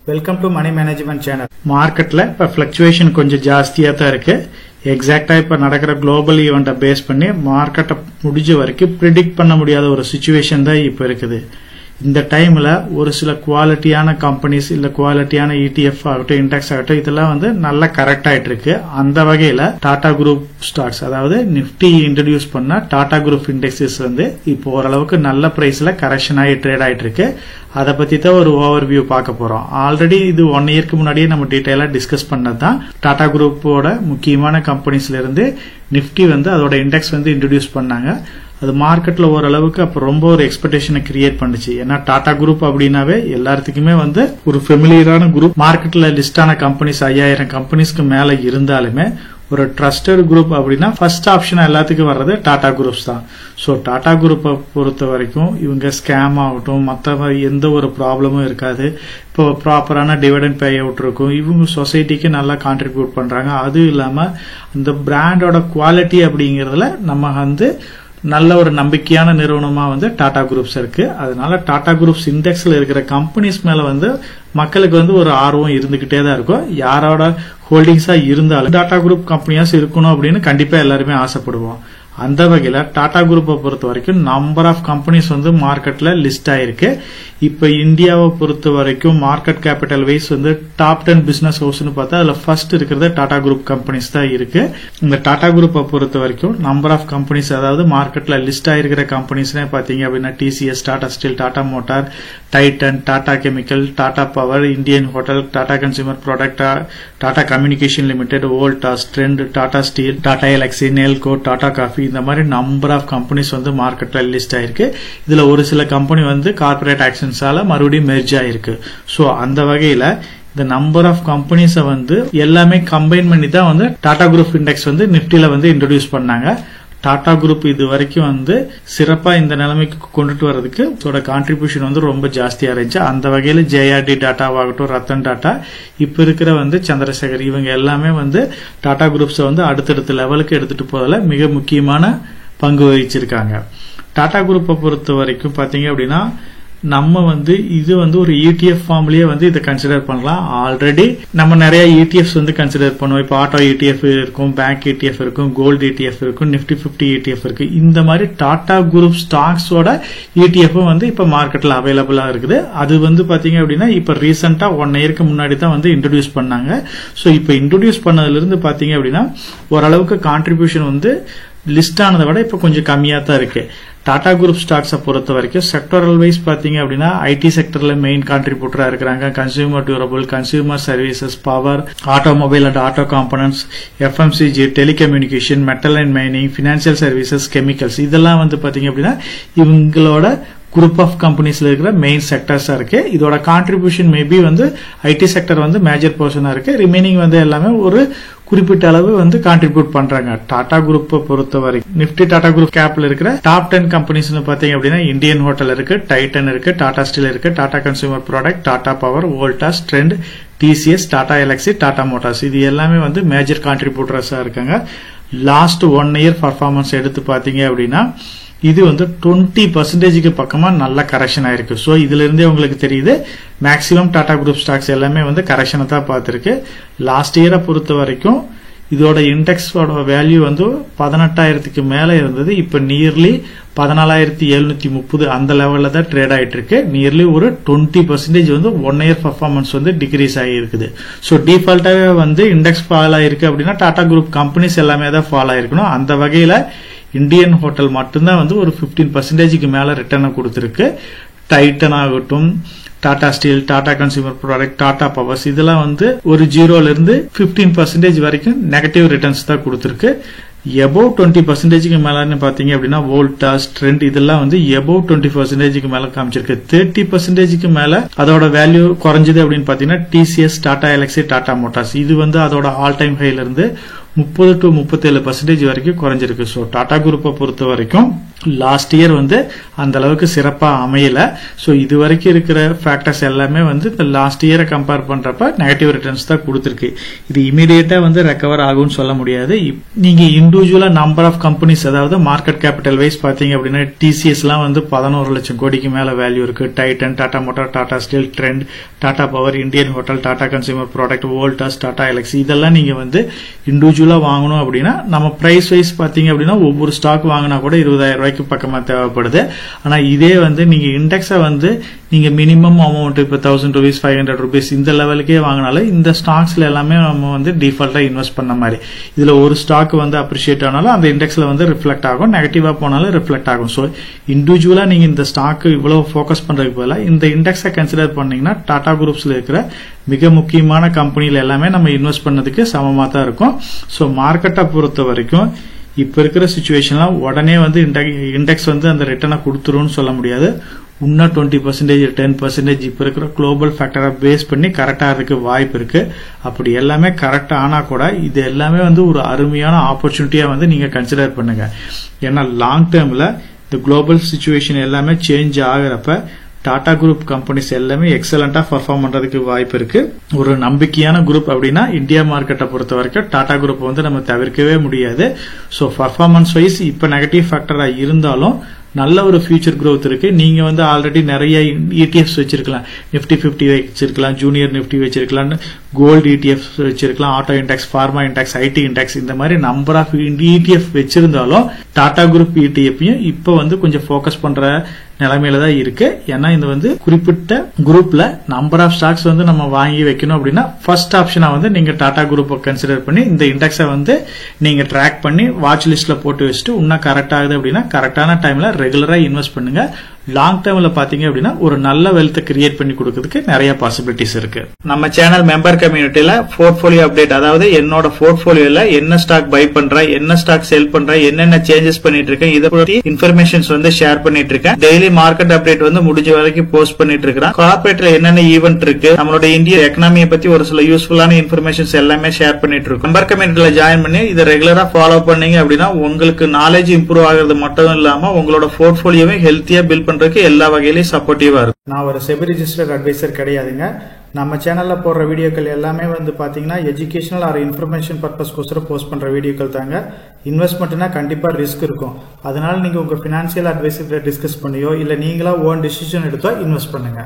Welcome to money management channel. மார்க்கெட்ல இப்ப fluctuation கொஞ்சம் ஜாஸ்தியா தான் இருக்கு. எக்ஸாக்டா இப்ப நடக்கிற குளோபல் ஈவெண்ட்டை பேஸ் பண்ணி மார்க்கெட்டை முடிஞ்ச வரைக்கும் ப்ரிடிக்ட் பண்ண முடியாத ஒரு சிச்சுவேஷன் தான் இப்ப இருக்குது. இந்த டைம்ல ஒரு சில குவாலிட்டியான கம்பெனிஸ் இல்ல குவாலிட்டியான ETF ஆகட்டும் இண்டெக்ஸ் ஆகட்டும் இதெல்லாம் வந்து நல்லா கரெக்ட் ஆயிட்டு இருக்கு. அந்த வகையில டாடா குரூப் ஸ்டாக்ஸ் அதாவது நிப்டி இன்ட்ரோடியூஸ் பண்ண டாடா குரூப் இண்டெக்ஸஸ் வந்து இப்போ ஓரளவுக்கு நல்ல பிரைஸ்ல கரெக்ஷன் ஆகி ட்ரேட் ஆயிட்டு இருக்கு. அதை பத்தி தான் ஒரு ஓவர் வியூ பார்க்க போறோம். ஆல்ரெடி இது 1 இயர்க்கு முன்னாடியே நம்ம டீடைலா டிஸ்கஸ் பண்ணதுதான். டாடா குரூப்போட முக்கியமான கம்பெனிஸ்ல இருந்து நிப்டி வந்து அதோட இண்டெக்ஸ் வந்து இன்ட்ரோடியூஸ் பண்ணாங்க. அது மார்க்கெட்ல ஓரளவுக்கு அப்ப ரொம்ப ஒரு எக்ஸ்பெக்டேஷனை கிரியேட் பண்ணுச்சு. ஏன்னா டாடா குரூப் அப்படின்னாவே எல்லாத்துக்குமே வந்து ஒரு ஃபெமிலியரான குரூப். மார்க்கெட்ல லிஸ்டான கம்பெனிஸ் 5000 கம்பெனிஸ்க்கு மேல இருந்தாலுமே ஒரு ட்ரஸ்டட் குரூப் அப்படின்னா ஃபர்ஸ்ட் ஆப்ஷன் எல்லாத்துக்கும் வர்றது டாடா குரூப்ஸ் தான். ஸோ டாடா குரூப்பை பொறுத்த வரைக்கும் இவங்க ஸ்கேம் ஆகட்டும் மற்ற எந்த ஒரு ப்ராப்ளமும் இருக்காது. இப்போ ப்ராப்பரான டிவிடெண்ட் பே அவுட் இருக்கும். இவங்க சொசைட்டிக்கு நல்லா கான்ட்ரிபியூட் பண்றாங்க. அதுவும் இல்லாம இந்த பிராண்டோட குவாலிட்டி அப்படிங்கறதுல நம்ம வந்து நல்ல ஒரு நம்பிக்கையான நிறுவனமா வந்து டாடா குரூப்ஸ் இருக்கு. அதனால டாடா குரூப்ஸ் இண்டெக்ஸ்ல இருக்கிற கம்பெனிஸ் மேல வந்து மக்களுக்கு வந்து ஒரு ஆர்வம் இருந்துகிட்டே தான் இருக்கும். யாரோட ஹோல்டிங்ஸா இருந்தாலும் டாடா குரூப் கம்பெனியாஸ் இருக்கணும் அப்படின்னு கண்டிப்பா எல்லாருமே ஆசைப்படுவோம். அந்த வகையில டாடா குரூப்பை பொறுத்த வரைக்கும் நம்பர் ஆஃப் கம்பெனிஸ் வந்து மார்க்கெட்ல லிஸ்ட் ஆயிருக்கு. இப்ப இந்தியாவை பொறுத்த வரைக்கும் மார்க்கெட் கேபிட்டல் வைஸ் வந்து டாப் 10 பிசினஸ் ஹவுஸ்னு பார்த்தா அதுல ஃபர்ஸ்ட் இருக்கிறது டாடா குரூப் கம்பெனிஸ் தான் இருக்கு. இந்த டாடா குரூப்பை பொறுத்த வரைக்கும் நம்பர் ஆஃப் கம்பெனிஸ் அதாவது மார்க்கெட்ல லிஸ்ட் ஆயிருக்கிற கம்பெனிஸ்னே பாத்தீங்க அப்படின்னா TCS, Tata steel, Tata motor, Titan, Tata chemical, Tata power, Indian hotel, Tata consumer product, Tata communication limited, Voltas, trend, Tata steel, Tata LXi, Nelco, Tata coffee, இந்த மாதிரி நம்பர் ஆஃப் கம்பெனிஸ் வந்து மார்க்கெட்ல லிஸ்ட் ஆயிருக்கு. இதுல ஒரு சில கம்பெனி வந்து கார்பரேட் ஆக்ஷன்ஸால மறுபடியும் மெர்ஜ் ஆயிருக்கு. சோ அந்த வகையில இந்த நம்பர் ஆஃப் கம்பெனிஸை வந்து எல்லாமே கம்பைன் பண்ணி தான் வந்து டாடா குரூப் இண்டெக்ஸ் வந்து நிப்டில வந்து இன்ட்ரோடியூஸ் பண்ணாங்க. டாடா குரூப் இது வரைக்கும் வந்து சிறப்பா இந்த நிலைமைக்கு கொண்டுட்டு வர்றதுக்கு இதோட கான்ட்ரிபியூஷன் வந்து ரொம்ப ஜாஸ்தியா இருந்துச்சு. அந்த வகையில JRD டாட்டாவாகட்டும், ரத்தன் டாடா, இப்ப இருக்கிற வந்து சந்திரசேகர், இவங்க எல்லாமே வந்து டாடா குரூப்ஸ் வந்து அடுத்தடுத்த லெவலுக்கு எடுத்துட்டு போறதுல மிக முக்கியமான பங்கு வகிச்சிருக்காங்க. டாடா குரூப்பை பொறுத்த வரைக்கும் பாத்தீங்க அப்படின்னா நம்ம வந்து இது வந்து ஒரு ETF ஃபார்ம்லயே வந்து இதை கன்சிடர் பண்ணலாம். ஆல்ரெடி நம்ம நிறைய ETFs வந்து கன்சிடர் பண்ணுவோம். இப்போ ஆட்டோ ETF இருக்கும், பேங்க் ETF இருக்கும், கோல்டு ETF இருக்கும், நிப்டி 50 ETF இருக்கு. இந்த மாதிரி டாடா குரூப் ஸ்டாக்ஸோட ETF வந்து இப்ப மார்க்கெட்ல அவைலபிளா இருக்குது. அது வந்து பாத்தீங்க அப்படின்னா இப்ப ரீசெண்டா 1 இயர்க்கு முன்னாடி தான் வந்து இன்ட்ரோடியூஸ் பண்ணாங்க. சோ இப்ப இன்ட்ரோடியூஸ் பண்ணதுல இருந்து பாத்தீங்க அப்படின்னா ஓரளவுக்கு கான்ட்ரிபியூஷன் வந்து லிஸ்ட் ஆனதை விட இப்ப கொஞ்சம் கம்மியா தான் இருக்கு. டாடா குரூப் ஸ்டாக்ஸை பொறுத்த வரைக்கும் செக்டரல் வைஸ் பாத்தீங்க அப்படின்னா IT செக்டர்ல மெயின் கான்ட்ரிபியூட்டரா இருக்கிறாங்க. Consumer durable, consumer services, power, automobile and auto components, FMCG, telecommunication, metal and mining, financial services, chemicals, இதெல்லாம் வந்து பாத்தீங்க அப்படின்னா இவங்களோட குரூப் ஆஃப் கம்பெனிஸ்ல இருக்கிற மெயின் செக்டர்ஸா இருக்கு. இதோட கான்ட்ரிபியூஷன் மேபி வந்து IT செக்டர் வந்து மேஜர் போர்ஷனா இருக்கு. ரிமைனிங் வந்து எல்லாமே ஒரு குறிப்பிட்ட அளவு வந்து கான்ட்ரிபியூட் பண்றாங்க. டாடா குரூப்பை பொறுத்த வரைக்கும் நிப்டி டாடா குரூப் கேப்ல இருக்கிற டாப் 10 கம்பெனிஸ் பாத்தீங்க அப்படின்னா இந்தியன் ஹோட்டல் இருக்கு, டைட்டன் இருக்கு, டாடா ஸ்டீல் இருக்கு, Tata consumer product, Tata power, Voltas, trend, TCS, Tata LXi, Tata Motors, இது எல்லாமே வந்து மேஜர் கான்ட்ரிபியூட்டர்ஸா இருக்காங்க. லாஸ்ட் 1 இயர் பர்ஃபார்மன்ஸ் எடுத்து பாத்தீங்க அப்படின்னா இது வந்து 20% பக்கமா நல்ல கரெக்ஷன் ஆயிருக்கு. சோ இதுல இருந்தே உங்களுக்கு தெரியுது மேக்சிமம் டாடா குரூப் ஸ்டாக்ஸ் எல்லாமே வந்து கரெக்ஷனை தான் பார்த்திருக்கு. லாஸ்ட் இயரை பொறுத்த வரைக்கும் இதோட இண்டெக்ஸோட வேல்யூ வந்து 18,000க்கு மேல இருந்தது. இப்ப நியர்லி 14,730 அந்த லெவல்ல தான் ட்ரேட் ஆயிட்டு இருக்கு. நியர்லி ஒரு 20% வந்து 1 இயர் பர்ஃபார்மன்ஸ் வந்து டிக்ரீஸ் ஆகிருக்குது. சோ டிஃபால்ட்டாவே வந்து இண்டெக்ஸ் ஃபால் ஆயிருக்கு அப்படின்னா டாடா குரூப் கம்பெனிஸ் எல்லாமே தான் ஃபால் ஆயிருக்கணும். அந்த வகையில இந்தியன் ஹோட்டல் மட்டும்தான் வந்து ஒரு 15%க்கு மேல ரிட்டர்ன் கொடுத்திருக்கு. டைட்டன் ஆகட்டும், Tata steel, Tata consumer product, Tata powers, இதெல்லாம் வந்து ஒரு 0ல இருந்து 15% வரைக்கும் நெகட்டிவ் ரிட்டர்ன்ஸ் தான் கொடுத்திருக்கு. எபோவ் 20%க்கு மேலன்னு பாத்தீங்க அப்படின்னா வோல்டாஸ், ட்ரெண்ட், இதெல்லாம் வந்து எபோவ் 20%க்கு மேல காமிச்சிருக்கு. 30%க்கு மேல அதோட வேல்யூ குறைஞ்சது அப்படின்னு பாத்தீங்கன்னா TCS, Tata LXi, Tata Motors, இது வந்து அதோட ஆல் டைம் ஹைல இருந்து 30 to 37% வரைக்கும் குறைஞ்சிருக்கு. ஸோ டாடா குரூப்பை பொறுத்த வரைக்கும் லாஸ்ட் இயர் வந்து அந்த அளவுக்கு சிறப்பா அமையல. ஸோ இது வரைக்கும் இருக்கிற ஃபேக்டர்ஸ் எல்லாமே வந்து இந்த லாஸ்ட் இயரை கம்பேர் பண்றப்ப நெகட்டிவ் ரிட்டர்ன்ஸ் தான் கொடுத்துருக்கு. இது இமீடியட்டா வந்து ரெக்கவர் ஆகும்னு சொல்ல முடியாது. நீங்க இண்டிவிஜுவலா நம்பர் ஆஃப் கம்பெனிஸ், அதாவது மார்க்கெட் கேபிட்டல் வைஸ் பாத்தீங்க அப்படின்னா டிசிஎஸ் எல்லாம் வந்து 11 லட்சம் கோடிக்கு மேல வேல்யூ இருக்கு. Titan, Tata motor, Tata steel, trend, Tata power, Indian hotel, Tata consumer product, Voltas, Tata LXi, இதெல்லாம் நீங்க வந்து இண்டிவிஜுவலா வாங்கணும் அப்படின்னா நம்ம பிரைஸ் வைஸ் பாத்தீங்க அப்படின்னா ஒவ்வொரு ஸ்டாக் வாங்கினா கூட 20,000 ரூபாய்க்கு பக்கமா தேவைப்படுது. ஆனா இதே வந்து நீங்க இண்டெக்ஸை வந்து நீங்க மினிமம் அமௌண்ட் இப்ப 1000 rupees, 500 rupees இந்த லெவலுக்கே வாங்கினாலும் இந்த ஸ்டாக்ஸ்ல எல்லாமே நம்ம வந்து டிஃபால்ட்டா இன்வெஸ்ட் பண்ண மாதிரி. இதுல ஒரு ஸ்டாக் வந்து அப்ரிஷியேட் ஆனாலும் அந்த இண்டெக்ஸ்ல வந்து ரிஃப்ளெக்ட் ஆகும், நெகட்டிவா போனாலும் ரிஃப்ளெக்ட் ஆகும். ஸோ இண்டிவிஜுவலா நீங்க இந்த ஸ்டாக் இவ்வளவு ஃபோக்கஸ் பண்றதுக்கு பதிலாக இந்த இண்டெக்ஸை கன்சிடர் பண்ணீங்கன்னா டாடா குரூப்ஸ்ல இருக்கிற மிக முக்கியமான கம்பெனில எல்லாமே நம்ம இன்வெஸ்ட் பண்ணதுக்கு சமமா தான் இருக்கும். ஸோ மார்க்கெட்டை பொறுத்த வரைக்கும் இப்ப இருக்கிற சிச்சுவேஷன்ல உடனே வந்து இண்டெக்ஸ் வந்து அந்த ரிட்டர்னை கொடுத்துரும்னு சொல்ல முடியாது. இன்னும் 20%, 10% இப்ப இருக்கிற குளோபல் ஃபேக்டரை பேஸ் பண்ணி கரெக்டா இருக்கு வாய்ப்பு இருக்கு. அப்படி எல்லாமே கரெக்டா ஆனா கூட இது எல்லாமே வந்து ஒரு அருமையான ஆப்பர்ச்சுனிட்டியா வந்து நீங்க கன்சிடர் பண்ணுங்க. ஏன்னா லாங் டேர்ம்ல இந்த குளோபல் சிச்சுவேஷன் எல்லாமே சேஞ்ச் ஆகிறப்ப டாடா குரூப் கம்பெனிஸ் எல்லாமே எக்ஸலண்டா பெர்ஃபார்ம் பண்றதுக்கு வாய்ப்பு இருக்கு. ஒரு நம்பிக்கையான குரூப் அப்படின்னா இந்தியா மார்க்கெட்டை பொறுத்த வரைக்கும் டாடா குரூப் வந்து நம்ம தவிர்க்கவே முடியாது. ஸோ பர்ஃபார்மன்ஸ் வைஸ் இப்ப நெகட்டிவ் ஃபேக்டரா இருந்தாலும் நல்ல ஒரு ஃபியூச்சர் growth இருக்கு. நீங்க வந்து ஆல்ரெடி நிறைய ETFs வச்சிருக்கலாம், நிப்டி 50 வச்சிருக்கலாம், ஜூனியர் நிப்டி வச்சிருக்கலாம், கோல்டு ETFs வச்சிருக்கலாம், auto index, pharma index, ID index, இந்த மாதிரி நம்பர் ஆஃப் ETF வச்சிருந்தாலும் டாடா குரூப் ETF-யும் இப்ப வந்து கொஞ்சம் ஃபோக்கஸ் பண்ற நிலைமையில தான் இருக்கு. ஏன்னா இது வந்து குறிப்பிட்ட குரூப்ல நம்பர் ஆஃப் ஸ்டாக்ஸ் வந்து நம்ம வாங்கி வைக்கணும் அப்படின்னா ஃபர்ஸ்ட் ஆப்ஷனா வந்து நீங்க டாடா குரூப்பை கன்சிடர் பண்ணி இந்த இண்டெக்ஸை வந்து நீங்க ட்ராக் பண்ணி வாட்ச் லிஸ்ட்ல போட்டு வச்சுட்டு இன்னும் கரெக்ட் ஆகுது அப்படின்னா கரெக்டான டைம்ல ரெகுலரா இன்வெஸ்ட் பண்ணுங்க. லாங் டேர்ம்ல பாத்தீங்க அப்படின்னா ஒரு நல்ல வெல்த் கிரியேட் பண்ணி கொடுக்கிறதுக்கு நிறைய பாசிபிலிட்டிஸ் இருக்கு. நம்ம சேனல் மெம்பர் கம்யூனிட்டியில போர்ட்போலியோ அப்டேட், அதாவது என்னோட போர்ட்போலியோல என்ன ஸ்டாக் பை பண்றேன், என்ன ஸ்டாக் செல் பண்றேன், என்னென்ன சேஞ்சஸ் பண்ணிட்டு இருக்கேன், இதை பத்தி இன்ஃபர்மேஷன்ஸ் வந்து ஷேர் பண்ணிட்டு இருக்கேன். டெய்லி மார்க்கெட் அப்டேட் வந்து முடிஞ்ச வரைக்கும் போஸ்ட் பண்ணிட்டு இருக்கேன். கார்பரேட்ல என்னென்ன ஈவென்ட் இருக்கு, நம்மளோட இந்திய எக்கனாமியை பத்தி ஒரு சில யூஸ்ஃபுல்லான இன்ஃபர்மேஷன்ஸ் எல்லாமே ஷேர் பண்ணிட்டு இருக்கோம். மெம்பர் கம்யூனிட்டியில ஜாயின் பண்ணி இதை ரெகுலரா ஃபாலோ பண்ணீங்க அப்படின்னா உங்களுக்கு நாலேஜ் இம்ப்ரூவ் ஆகிறது மட்டும் இல்லாம உங்களோட போர்ட்போலியோவை ஹெல்த்தியா பில்ட் பண்றதுக்கு எல்லா வகையிலும் சப்போர்ட்டிவா இருக்கும். நான் ஒரு செபி ரிஜிஸ்டர்ட் அட்வைசர் கிடையாதுங்க. நம்ம சேனல்ல போடுற வீடியோக்கள் எல்லாமே வந்து பாத்தீங்கன்னா எஜுகேஷனல் ஆர் இன்ஃபர்மேஷன் பர்பஸ்க்கோசரம் போஸ்ட் பண்ற வீடியோக்கள் தாங்க. இன்வெஸ்ட்மெண்ட்னா கண்டிப்பா ரிஸ்க் இருக்கும். அதனால நீங்க உங்க பினான்சியல் அட்வைசர் டிஸ்கஸ் பண்ணியோ இல்ல நீங்களா ஓன் டிசிஷன் எடுத்தோ இன்வெஸ்ட் பண்ணுங்க.